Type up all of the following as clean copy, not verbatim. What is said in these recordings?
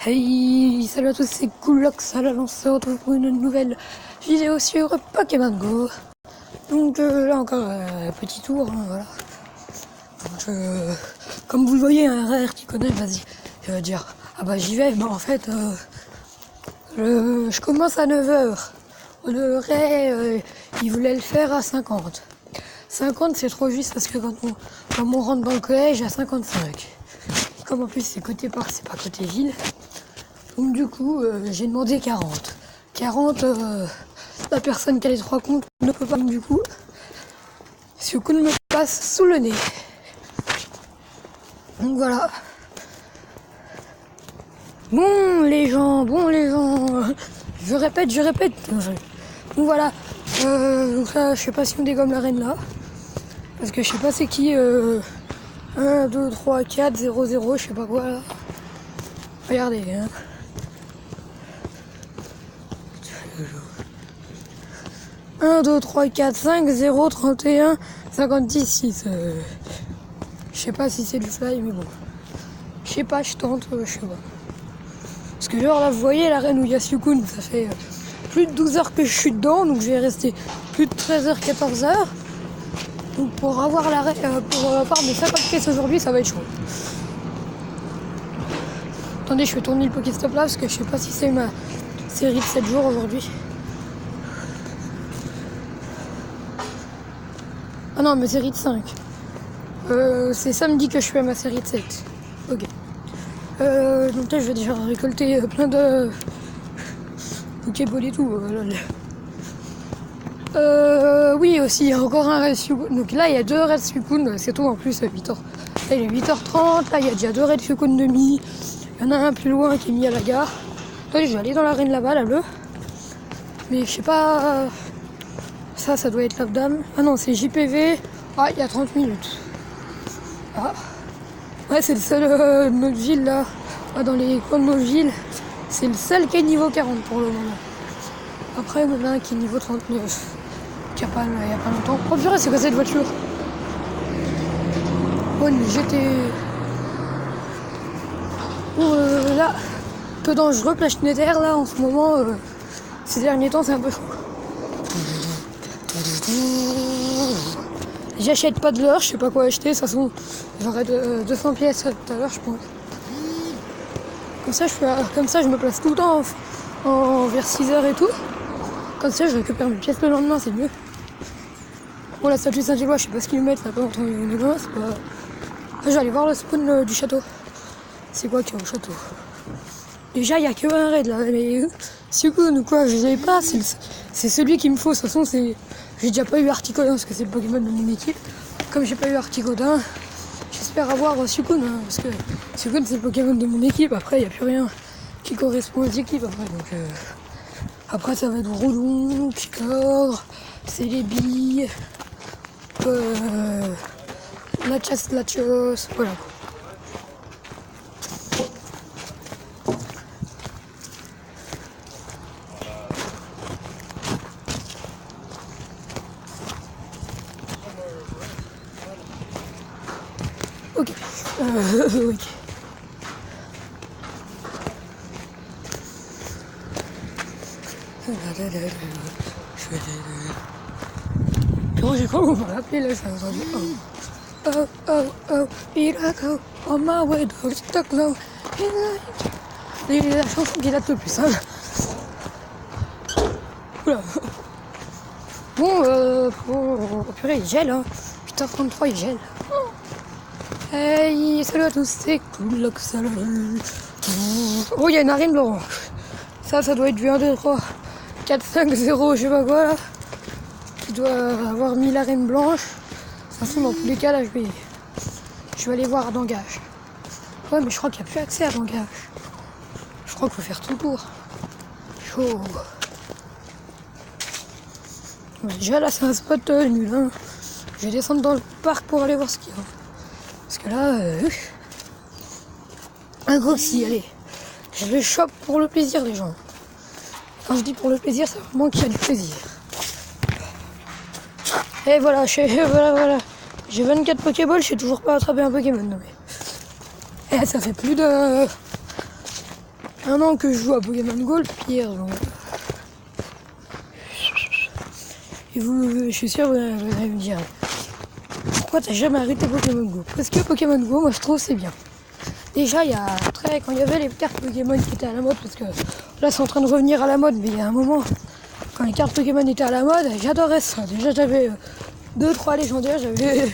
Hey, salut à tous, c'est Coolox à la on se retrouve pour une nouvelle vidéo sur Pokémon Go. Donc là encore un petit tour, hein, voilà. Donc, comme vous le voyez, un rare qui connaît, vas-y, il va dire ah bah j'y vais, mais en fait je commence à 9h. Le rare il voulait le faire à 50. 50 c'est trop juste parce que quand on rentre dans le collège à 55. Comme en plus c'est côté parc, c'est pas côté ville. Donc du coup, j'ai demandé 40. 40, la personne qui a les 3 comptes ne peut pas. Donc du coup, Suicune me passe sous le nez. Donc voilà. Bon les gens. Je répète. Donc voilà. Donc là, je sais pas si on dégomme la reine là. Parce que je sais pas c'est qui. 1, 2, 3, 4, 0, 0, je sais pas quoi là. Regardez, hein. 1, 2, 3, 4, 5, 0, 31, 56, 6. Je sais pas si c'est du fly, mais bon. Je sais pas, je tente, je sais pas. Parce que genre là, vous voyez la reine où il y a Suicune, ça fait plus de 12 heures que je suis dedans, donc je vais rester plus de 13h, 14h. Donc pour avoir la reine, pour avoir mes 50 pièces aujourd'hui, ça va être chaud. Attendez, je vais tourner le Pokéstop là, parce que je sais pas si c'est ma série de 7 jours aujourd'hui. Ah non, ma série de 5. C'est samedi que je fais ma série de 7. Ok. Donc là, je vais déjà récolter plein de Pokéball et tout. Oui, aussi, il y a encore un Red Suicune. Donc là, il y a 2 Red Suicune, c'est tout en plus, 8h. Là, il est 8h30. Là, il y a déjà 2 Red Suicune demi. Il y en a un plus loin qui est mis à la gare. Là, je vais aller dans l'arène là-bas, la bleue. Mais je sais pas. Ça doit être l'Abdam. Ah non, c'est JPV. Ah, il y a 30 minutes. Ah. Ouais, c'est le seul de notre ville là. Ah, dans les coins de nos villes, c'est le seul qui est niveau 40 pour le moment. Après, il y en a un qui est niveau 39. Qui a pas, il y a pas longtemps. Oh purée, c'est quoi cette voiture? Ouais, mais j'étais. Là, peu dangereux, Platinetaire là en ce moment. Ces derniers temps, c'est un peu chaud. J'achète pas de l'heure, je sais pas quoi acheter, de toute façon j'aurai 200 pièces tout à l'heure je pense. Comme ça je me place tout le temps vers 6h et tout. Comme ça je récupère mes pièces le lendemain, c'est mieux. Bon la statue Saint-Gillois, je sais pas ce qu'ils mettent là, pas longtemps une loin, c'est pas. Ah, je vais aller voir le spawn du château. C'est quoi qu'il y a au château? Déjà il y a que un raid là, mais Suicune ou quoi, je sais pas, c'est celui qu'il me faut, de toute façon c'est. J'ai déjà pas eu Articodin parce que c'est le Pokémon de mon équipe. Comme j'ai pas eu Articodin, j'espère avoir Suicune, hein, parce que Suicune c'est le Pokémon de mon équipe. Après il n'y a plus rien qui correspond aux équipes après. Donc après ça va être Roulon, Picor, Celebi, Lachos, voilà. Ok. Ok. Comment j'ai cru qu'on m'a appelé là, j'ai entendu. Oh, Miracle, on my way to Stockholm. C'est la chanson qui date le plus, hein. Oula. Bon, purée, il gèle, hein. 8h33, il gèle. Hey, salut à tous, c'est Coolox. Oh, il y a une arène blanche. Ça doit être du 1, 2, 3, 4, 5, 0, je sais pas quoi là. Tu dois avoir mis l'arène blanche. De toute façon, dans tous les cas, là, je vais aller voir Dangage. Ouais, mais je crois qu'il n'y a plus accès à Dangage. Je crois qu'il faut faire tout le tour. Chaud. Ouais, déjà là, c'est un spot nul, hein. Je vais descendre dans le parc pour aller voir ce qu'il y a. Parce que là, un gros si, allez. Je vais shop pour le plaisir des gens. Quand je dis pour le plaisir, c'est vraiment qu'il y a du plaisir. Et voilà, voilà. J'ai 24 Pokéballs, je sais toujours pas attraper un Pokémon. Non mais. Et ça fait plus de un an que je joue à Pokémon Go, le pire. Et vous, je suis sûr vous allez me dire, pourquoi t'as jamais arrêté Pokémon Go? Parce que Pokémon Go, moi je trouve c'est bien. Déjà, quand il y avait les cartes Pokémon qui étaient à la mode, parce que là c'est en train de revenir à la mode, mais il y a un moment, quand les cartes Pokémon étaient à la mode, j'adorais ça. Déjà j'avais 2-3 légendaires, j'avais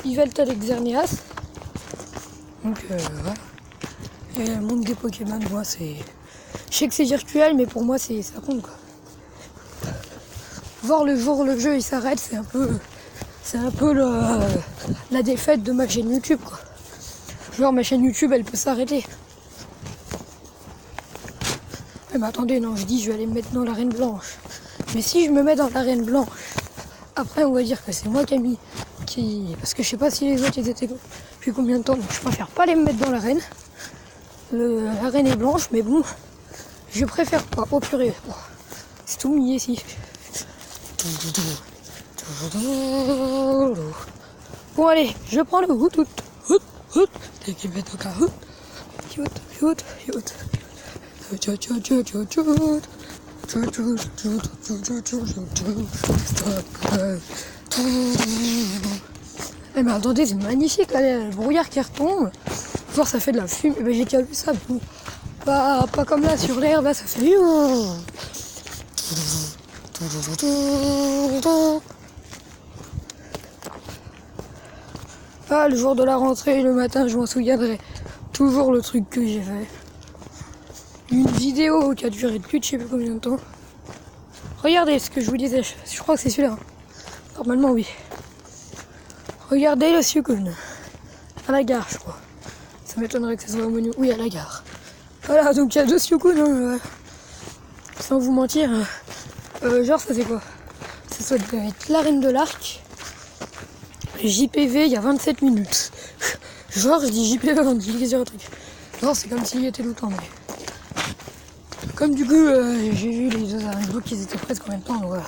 Yveltal et Xerneas. Donc voilà. Et le monde des Pokémon, moi c'est... Je sais que c'est virtuel, mais pour moi ça compte quoi. Voir le jour où le jeu il s'arrête, c'est un peu la défaite de ma chaîne YouTube quoi. Genre ma chaîne YouTube elle peut s'arrêter. Mais attendez, non, je dis je vais aller me mettre dans l'arène blanche. Mais si je me mets dans l'arène blanche, après on va dire que c'est moi qui... Parce que je sais pas si les autres ils étaient depuis combien de temps, donc je préfère pas les mettre dans l'arène. L'arène est blanche, mais bon, je préfère pas. Oh purée, oh, c'est tout mouillé ici. Bon allez, je prends le hout. Eh mais attendez, c'est magnifique là, le brouillard qui retombe. Voir ça fait de la fumée, mais j'ai déjà vu ça. Bon. Pas comme là sur l'herbe, là ça fait. Ah, le jour de la rentrée, le matin, je m'en souviendrai. Toujours le truc que j'ai fait. Une vidéo qui a duré plus de je sais pas combien de temps. Regardez ce que je vous disais, je crois que c'est celui-là. Normalement, oui. Regardez le Suicune. À la gare, je crois. Ça m'étonnerait que ce soit au menu. Oui, à la gare. Voilà, donc il y a 2 Suicune. Sans vous mentir. Genre, ça c'est quoi? Ça doit être l'arène de l'arc. JPV, il y a 27 minutes. Genre, je dis JPV avant de dire un truc. Genre, c'est comme s'il y était tout le temps. Mais... Comme du coup, j'ai vu les 2 arènes qui étaient presque en même temps. Donc voilà.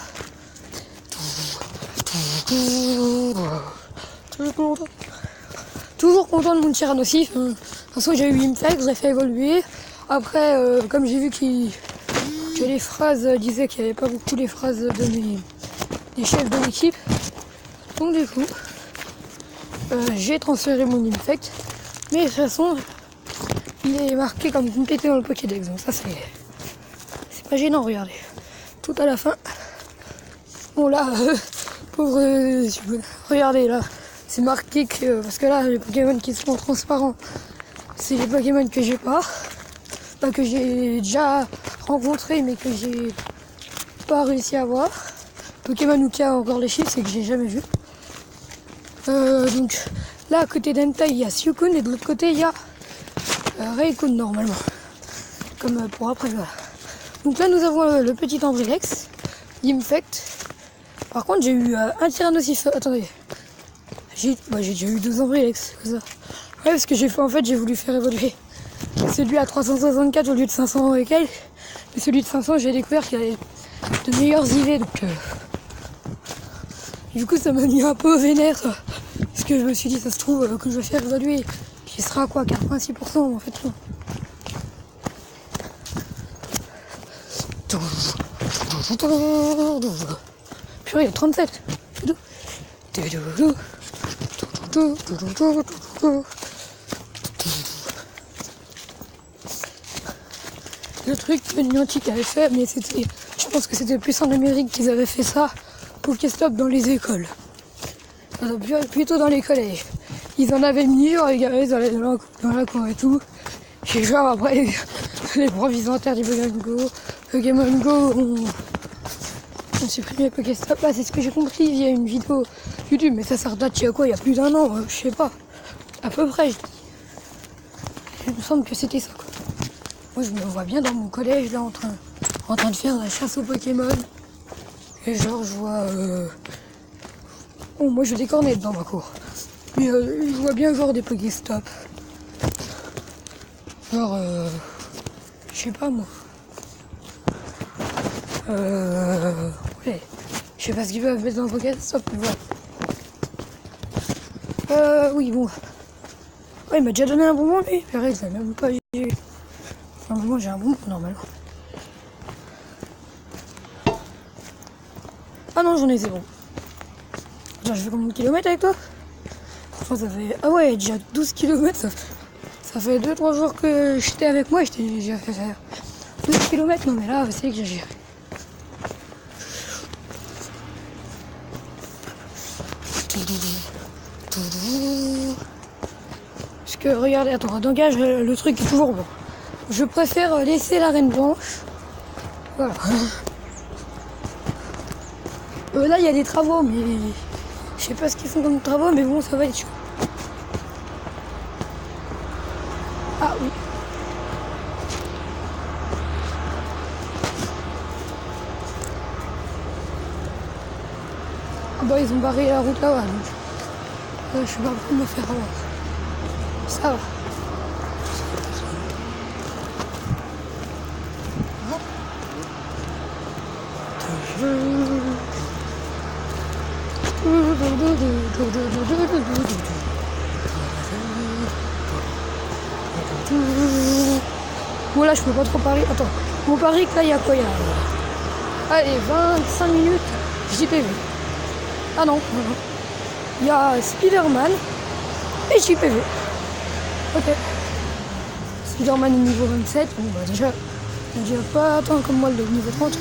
Toujours content de mon Tyrannosif. De toute façon, j'ai eu Infect, je l'ai fait évoluer. Après, comme j'ai vu que les phrases disaient qu'il n'y avait pas beaucoup les phrases des chefs de l'équipe. Donc du coup, j'ai transféré mon Infect. Mais de toute façon, il est marqué comme complété dans le Pokédex. Donc ça, c'est pas gênant, regardez. Tout à la fin. Bon là, pauvre... regardez là. C'est marqué que... Parce que là, les Pokémon qui sont transparents, c'est les Pokémon que j'ai pas. Que j'ai déjà rencontré mais que j'ai pas réussi à voir. Pokémon où il y a encore les chiffres, c'est que j'ai jamais vu. Donc là à côté d'Entei il y a Suicune et de l'autre côté il y a Reikun normalement. Comme pour après voilà. Donc là nous avons le petit Ambrilex, Infect. Par contre j'ai eu un Tyrannosif. Attendez. J'ai déjà eu 2 Ambrilex, comme ça. Ouais parce que j'ai voulu faire évoluer celui à 364 au lieu de 500 et quelques. Mais celui de 500, j'ai découvert qu'il avait de meilleurs IV. Donc, du coup, ça m'a mis un peu vénère. Ça. Parce que je me suis dit, ça se trouve, que je vais faire évaluer. Qui sera quoi, 86% en fait. Non. Purée, il y a 37. Le truc que Niantic avait fait, mais je pense que c'était plus en Amérique qu'ils avaient fait ça, Pokéstop dans les écoles. Plutôt dans les collèges. Ils en avaient mis, les gars, ils allaient dans la cour et tout. Et genre après, les profs ils ont interdit Pokémon Go ont supprimé Pokéstop. Là c'est ce que j'ai compris via une vidéo YouTube, mais ça redate il y a quoi, il y a plus d'1 an, je sais pas. À peu près, je dis. Il me semble que c'était ça quoi. Moi je me vois bien dans mon collège là en train de faire la chasse aux Pokémon. Et genre je vois... Bon moi je décornette dans ma cour. Mais je vois bien genre des Pokéstop. Genre... Je sais pas moi. Ouais. Je sais pas ce qu'ils peuvent mettre dans le Pokéstop, mais voilà. Oui bon. Ouais, il m'a déjà donné un bonbon, lui. Pareil, il l'a même pas eu. Normalement, j'ai un bonbon, normalement. Ah non, j'en ai, c'est bon. Attends, je fais combien de kilomètres avec toi? Franchement, ça fait... Ah ouais, déjà 12 kilomètres. Ça fait 2-3 jours que j'étais avec moi, j'étais déjà fait faire 12 kilomètres. Non, mais là, c'est exagéré. Parce que, regardez, attends, d'engage, le truc est toujours bon. Je préfère laisser la reine blanche. Voilà. Là, il y a des travaux, mais je sais pas ce qu'ils font comme travaux, mais bon, ça va être chaud. Ah oui. Ah bah, ils ont barré la route là-bas, donc je suis pas en train de me faire avoir. Ça va. Bon là je peux pas trop parler. Attends, mon pari que là il y a quoi? Il y a... Allez, 25 minutes JPV. Ah non, non, non. Il y a Spider-Man et JPV. Ok. Spider-Man est niveau 27. Bon bah déjà pas tant comme moi le niveau 30.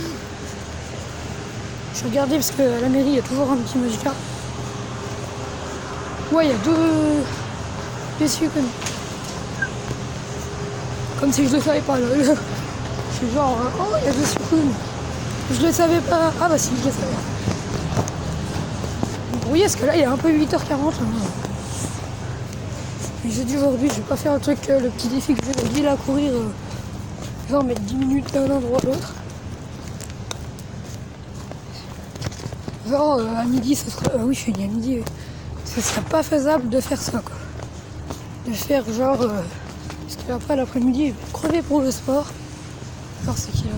Je regardais parce que à la mairie il y a toujours un petit Magikarp. Ouais, il y a deux Suicune. Comme si je le savais pas, là. Je suis genre, oh, il y a deux Suicune. Je le savais pas. Ah bah si, je le savais. Vous voyez, parce que là, il est un peu 8h40. Mais j'ai dit aujourd'hui, je vais pas faire un truc, le petit défi que j'ai dit là, courir, genre mettre 10 minutes d'un endroit à l'autre. Genre, à midi, ce serait... oui, je suis né à midi. Ce serait pas faisable de faire ça, quoi. De faire genre... parce qu'après, l'après-midi, je vais crever pour le sport. Alors, c'est qu'il y a...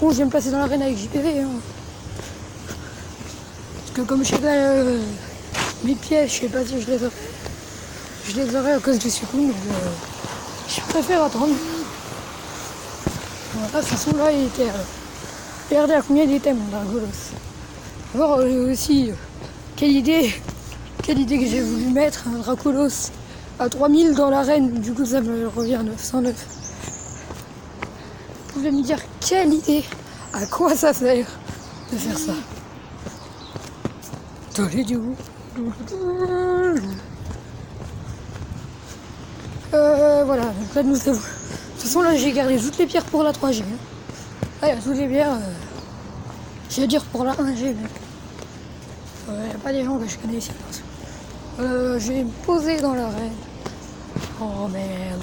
Bon, je vais me placer dans l'arène avec JPV. Hein. Parce que comme je sais pas... mes pièces, je sais pas si je les aurai. Je les aurai à cause du Suicune, donc je préfère attendre. Voilà, de toute façon, là, il était... regardez à combien il était, mon Dragolos. Alors, aussi, quelle idée que j'ai voulu mettre un Dracolos à 3000 dans l'arène, du coup ça me revient à 909. Vous pouvez me dire quelle idée, à quoi ça sert de faire ça. Voilà, donc là nous avons... De toute façon là j'ai gardé toutes les pierres pour la 3G. Ah, il y a toutes les pierres, je vais dire pour la 1G, mais... il n'y a pas des gens que je connais ici. Je vais me poser dans l'arène. Oh merde.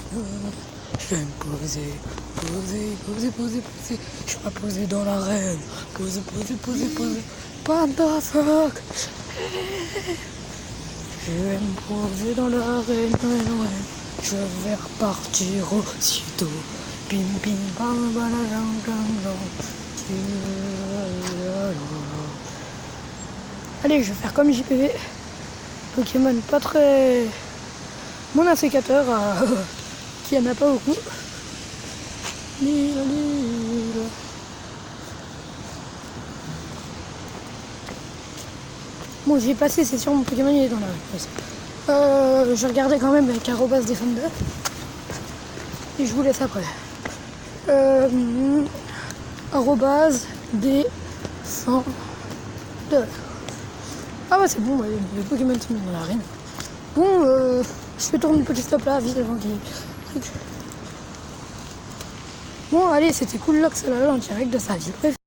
Je vais me poser. Je vais pas poser dans l'arène. Poser. What the fuck? Je vais me poser dans l'arène. Je vais repartir aussitôt. Pim pim pam bam. Allez, je vais faire comme JPV. Pokémon pas très... Mon insécateur, qui en a pas beaucoup. Bon, j'ai passé, c'est sûr, mon Pokémon il est dans la rue. Je regardais quand même avec arrobas Defender. Et je vous laisse après. Arrobas D100. Ah ouais, c'est bon, ouais, les Pokémon sont mis dans l'arène. Bon, je fais tourner le petit stop là, vite avant qu'il... Bon, allez, c'était cool là que ça en direct de sa vie. Bref.